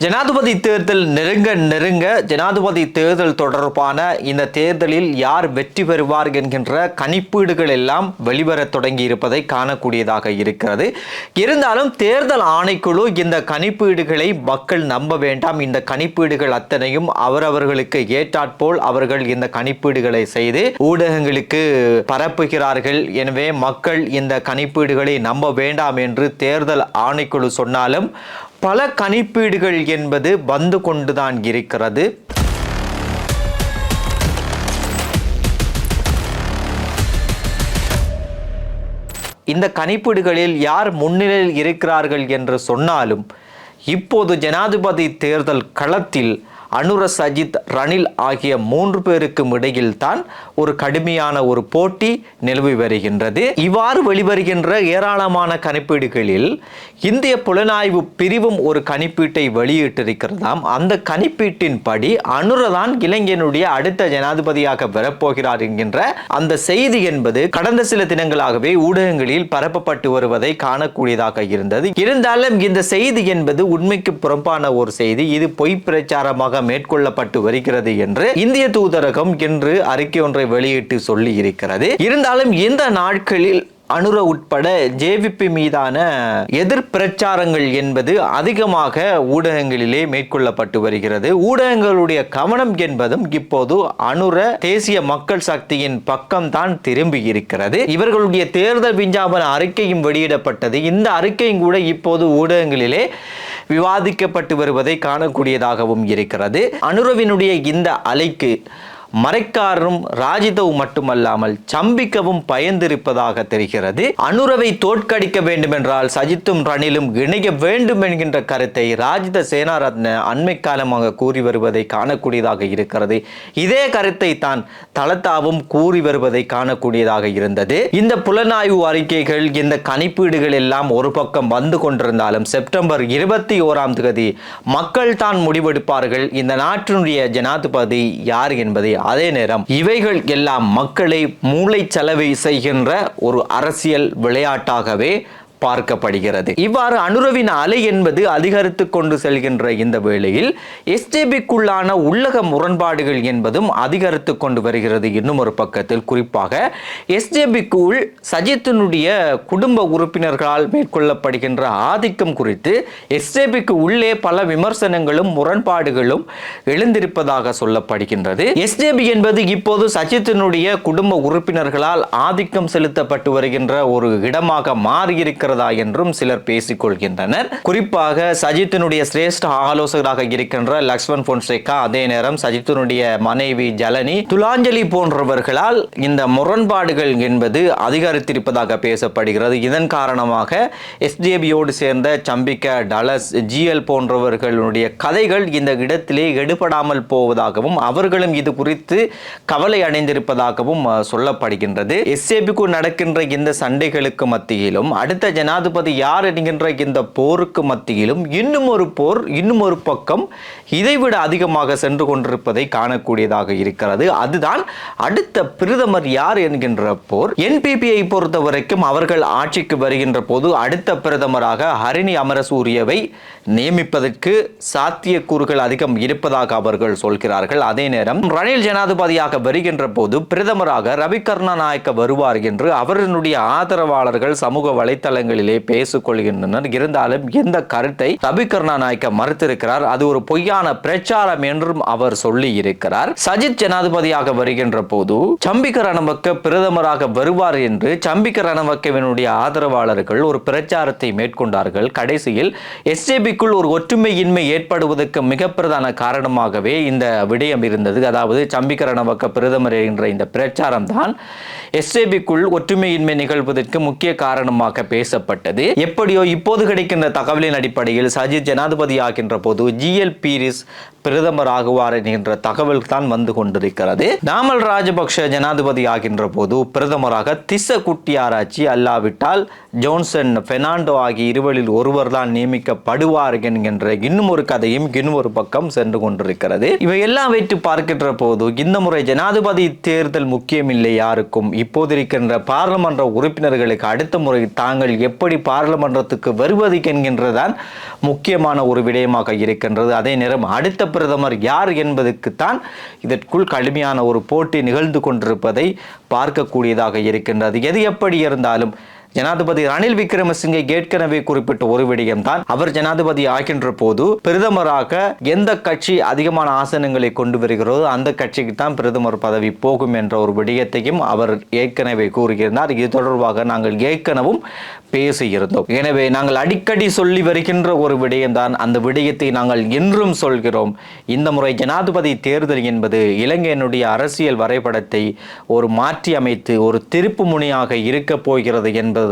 ஜனாதிபதி தேர்தல் நெருங்க ஜனாதிபதி தேர்தல் தொடர்பான இந்த தேர்தலில் யார் வெற்றி பெறுவார் என்கின்ற கணிப்பீடுகள் எல்லாம் வெளிவரத் தொடங்கி இருப்பதை காணக்கூடியதாக இருக்கிறது. இருந்தாலும் தேர்தல் ஆணைக்குழு இந்த கணிப்பீடுகளை மக்கள் நம்ப வேண்டாம், இந்த கணிப்பீடுகள் அத்தனையும் அவரவர்களுக்கு ஏற்றாற்போல் அவர்கள் இந்த கணிப்பீடுகளை செய்து ஊடகங்களுக்கு பரப்புகிறார்கள். எனவே மக்கள் இந்த கணிப்பீடுகளை நம்ப வேண்டாம் என்று தேர்தல் ஆணைக்குழு சொன்னாலும் பல கணிப்பீடுகள் என்பது வந்து கொண்டுதான் இருக்கிறது. இந்த கணிப்பீடுகளில் யார் முன்னிலையில் இருக்கிறார்கள் என்று சொன்னாலும் இப்போது ஜனாதிபதி தேர்தல் களத்தில் அனுர, சஜித், ரணில் ஆகிய 3 பேருக்கும் இடையில் தான் ஒரு கடுமையான ஒரு போட்டி நிலவி வருகின்றது. இவ்வாறு வெளிவருகின்ற ஏராளமான கணிப்பீடுகளில் இந்திய புலனாய்வு பிரிவும் ஒரு கணிப்பீட்டை வெளியிட்டிருக்கிறதாம். அந்த கணிப்பீட்டின் படி அனுரதான் இலங்கையினுடைய அடுத்த ஜனாதிபதியாக வரப்போகிறார் என்கின்ற அந்த செய்தி என்பது கடந்த சில தினங்களாகவே ஊடகங்களில் பரப்பப்பட்டு வருவதை காணக்கூடியதாக இருந்தது. இருந்தாலும் இந்த செய்தி என்பது உண்மைக்கு புறம்பான ஒரு செய்தி. இது பொய் பிரச்சாரமாக மேற்கொள்ளப்பட்டு வருகிறது என்று இந்திய தூதரகம் இன்று அறிக்கை ஒன்றை வெளியிட்டு சொல்லி இருக்கிறது. இருந்தாலும் இந்த நாட்களில் அனுர உட்பட ஜேவிபி மீதான எதிர் பிரச்சாரங்கள் என்பது அதிகமாக ஊடகங்களிலே மேற்கொள்ளப்பட்டு வருகிறது. ஊடகங்களுடைய கவனம் என்பதும் இப்போது அனுர தேசிய மக்கள் சக்தியின் பக்கம் தான் திரும்பி இருக்கிறது. இவர்களுடைய தேர்தல் விஞ்ஞாபன அறிக்கையும் வெளியிடப்பட்டது. இந்த அறிக்கையும் கூட இப்போது ஊடகங்களிலே விவாதிக்கப்பட்டு வருவதை காணக்கூடியதாகவும் இருக்கிறது. அனுரவினுடைய இந்த அலைக்கு மரைக்காரும் ராஜிதவும் மட்டுமல்லாமல் சம்பிக்கவும் பயந்திருப்பதாக தெரிகிறது. அனுரவை தோற்கடிக்க வேண்டும் என்றால் சஜித்தும் ரணிலும் இணைய வேண்டும் என்கின்ற கருத்தை ராஜித சேனாரத்ன அண்மை காலமாக கூறி வருவதை காணக்கூடியதாக இருக்கிறது. இதே கருத்தை தான் தலத்தாவும் கூறி வருவதை காணக்கூடியதாக இருந்தது. இந்த புலனாய்வு அறிக்கைகள், இந்த கணிப்பீடுகள் எல்லாம் ஒரு பக்கம் வந்து கொண்டிருந்தாலும் செப்டம்பர் 21 மக்கள் தான் முடிவெடுப்பார்கள் இந்த நாட்டினுடைய ஜனாதிபதி யார் என்பதை. அதே நேரம் இவைகள் எல்லாம் மக்களை மூளைச்சலவை செய்கின்ற ஒரு அரசியல் விளையாட்டாகவே பார்க்கப்படுகிறது. இவ்வாறு அனுரவின் அலை என்பது அதிகரித்து கொண்டு செல்கின்ற இந்த வேளையில் எஸ்ஜேபிக்குள்ளான உள்ளக முரண்பாடுகள் என்பதும் அதிகரித்து கொண்டு வருகிறது. இன்னும் ஒரு பக்கத்தில் குறிப்பாக எஸ்ஜேபிக்குள் சஜித்தினுடைய குடும்ப உறுப்பினர்களால் மேற்கொள்ளப்படுகின்ற ஆதிக்கம் குறித்து எஸ்ஜேபிக்கு உள்ளே பல விமர்சனங்களும் முரண்பாடுகளும் எழுந்திருப்பதாக சொல்லப்படுகின்றது. எஸ்ஜேபி என்பது இப்போது சஜித்தினுடைய குடும்ப உறுப்பினர்களால் ஆதிக்கம் செலுத்தப்பட்டு வருகின்ற ஒரு இடமாக மாறியிருக்கிறது என்றும் சிலர் பேசிக் கொள்கின்றனர். குறிப்பாக சஜித்தினுடைய சிரேஷ்ட ஆலோசகராக இருக்கின்ற லக்ஷ்மன் பொன்சேகா, அதே நேரம் சஜித்தினுடைய மனைவி ஜலனி, துலாஞ்சலி போன்றவர்களால் இந்த முரண்பாடுகள் என்பது அதிகரித்திருப்பதாக பேசப்படுகிறது. இதன் காரணமாக எஸ்ஜேபியோடு சேர்ந்த சம்பிக்க, டலஸ், ஜிஎல் போன்றவர்களுடைய கதைகள் இந்த இடத்திலே எடுபடாமல் போவதாகவும் அவர்களும் இது குறித்து கவலை அடைந்திருப்பதாகவும் சொல்லப்படுகின்றது. எஸ்ஜேபிக்கு நடக்கின்ற இந்த சண்டைகளுக்கு மத்தியிலும் அடுத்த ஜனாதிபதி யார் என்கின்ற இந்த போருக்கு மத்தியிலும் இன்னும் ஒரு போர், இன்னும் ஒரு பக்கம் இதைவிட அதிகமாக சென்று கொண்டிருப்பதை காணக்கூடியதாக இருக்கிறது. அதுதான் அடுத்த பிரதமர் யார் என்கின்ற போர். என்பிபியை பொறுத்த வரைக்கும் அவர்கள் ஆட்சிக்கு வருகின்ற போது அடுத்த பிரதமராக ஹரிணி அமரசூரியவை நியமிப்பதற்கு சாத்தியக்கூறுகள் அதிகம் இருப்பதாக அவர்கள் சொல்கிறார்கள். அதே நேரம் ரணில் ஜனாதிபதியாக வருகின்ற போது பிரதமராக ரவி கருணாநாயக்க வருவார் என்று அவர்களுடைய ஆதரவாளர்கள் சமூக வலைத்தளங்களிலே பேசிக் கொள்கின்றனர். இருந்தாலும் இந்த கருத்தை ரவி கருணாநாயக்க மறுத்திருக்கிறார். அது ஒரு பொய்யான பிரச்சாரம் என்றும் அவர் சொல்லி இருக்கிறார். சஜித் ஜனாதிபதியாக வருகின்ற போது சம்பிக்க ரணவக்க பிரதமராக வருவார் என்று சம்பிக்க ரணவக்கவினுடைய ஆதரவாளர்கள் ஒரு பிரச்சாரத்தை மேற்கொண்டார்கள். கடைசியில் எஸ்ஜேபிக்குள் ஒரு ஒற்றுமையின்மை ஏற்படுவதற்கு மிக பிரதான காரணமாகவே இந்த விடயம் இருந்தது. அதாவது சம்பிக்க ரணவக்க பிரதமர் என்ற இந்த பிரச்சாரம் தான் எஸ்ஜேபிக்குள் ஒற்றுமையின்மை நிகழ்வதற்கு முக்கிய காரணமாக பேசப்பட்டது. எப்படியோ இப்போது கிடைக்கின்ற தகவலின் அடிப்படையில் சஜித் ஜனாதிபதி ஆகின்ற போது ஜிஎல் பீரிஸ் பிரதமர் ஆகுவார் என்கின்ற தகவல் தான் வந்து கொண்டிருக்கிறது. நாமல் ராஜபக்ஷ ஜனாதிபதி ஆகின்ற போது பிரதமராக திஸ்ஸ குட்டியாராச்சி அல்லாவிட்டால் ஜோன்சன் பெர்னாண்டோ ஆகிய இருவரில் ஒருவர் தான் நியமிக்கப்படுவார் என்கின்ற இன்னும் ஒரு கதையும் இன்னும் ஒரு பக்கம் சென்று கொண்டிருக்கிறது. இவை எல்லாம் வைத்து பார்க்கின்ற போது இந்த முறை ஜனாதிபதி தேர்தல் முக்கியமில்லை யாருக்கும். இப்போது இருக்கின்ற பாராளுமன்ற உறுப்பினர்களுக்கு அடுத்த முறை தாங்கள் எப்படி பாராளுமன்றத்துக்கு வருவது என்கின்றதுதான் முக்கியமான ஒரு விடயமாக இருக்கின்றது. அதே நேரம் அடுத்த பிரதமர் யார் என்பதற்குத்தான் இதற்குள் கடுமையான ஒரு போட்டி நிகழ்ந்து கொண்டிருப்பதை பார்க்கக்கூடியதாக இருக்கின்றது. எது எப்படி இருந்தாலும் ஜனாதிபதி ரணில் விக்ரமசிங்கே ஏற்கனவே குறிப்பிட்ட ஒரு விடயம்தான், அவர் ஜனாதிபதி ஆகின்ற போது பிரதமராக எந்த கட்சி அதிகமான ஆசனங்களை கொண்டு வருகிறதோ அந்த கட்சிக்கு தான் பிரதமர் பதவி போகும் என்ற ஒரு விடயத்தையும் அவர் ஏற்கனவே கூறியிருந்தார். இது தொடர்பாக நாங்கள் ஏற்கனவும் பேசியிருந்தோம். எனவே நாங்கள் அடிக்கடி சொல்லி வருகின்ற ஒரு விடயம்தான், அந்த விடயத்தை நாங்கள் இன்றும் சொல்கிறோம். இந்த முறை ஜனாதிபதி தேர்தல் என்பது இலங்கையினுடைய அரசியல் வரைபடத்தை ஒரு மாற்றி அமைத்து ஒரு திருப்பு முனையாக இருக்க போகிறது என்பதுதான்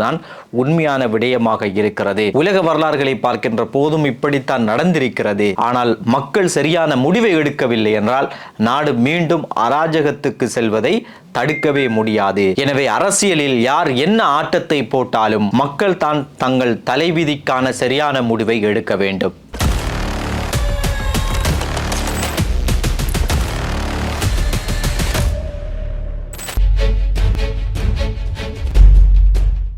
உண்மையான விடயமாக இருக்கிறது. உலக வரலாறுகளை பார்க்கின்ற போதும் இப்படித்தான் நடந்திருக்கிறது. ஆனால் மக்கள் சரியான முடிவை எடுக்கவில்லை என்றால் நாடு மீண்டும் அராஜகத்துக்கு செல்வதை தடுக்கவே முடியாது. எனவே அரசியலில் யார் என்ன ஆட்டத்தை போட்டாலும் மக்கள் தான் தங்கள் தலைவிதிக்கான சரியான முடிவை எடுக்க வேண்டும்.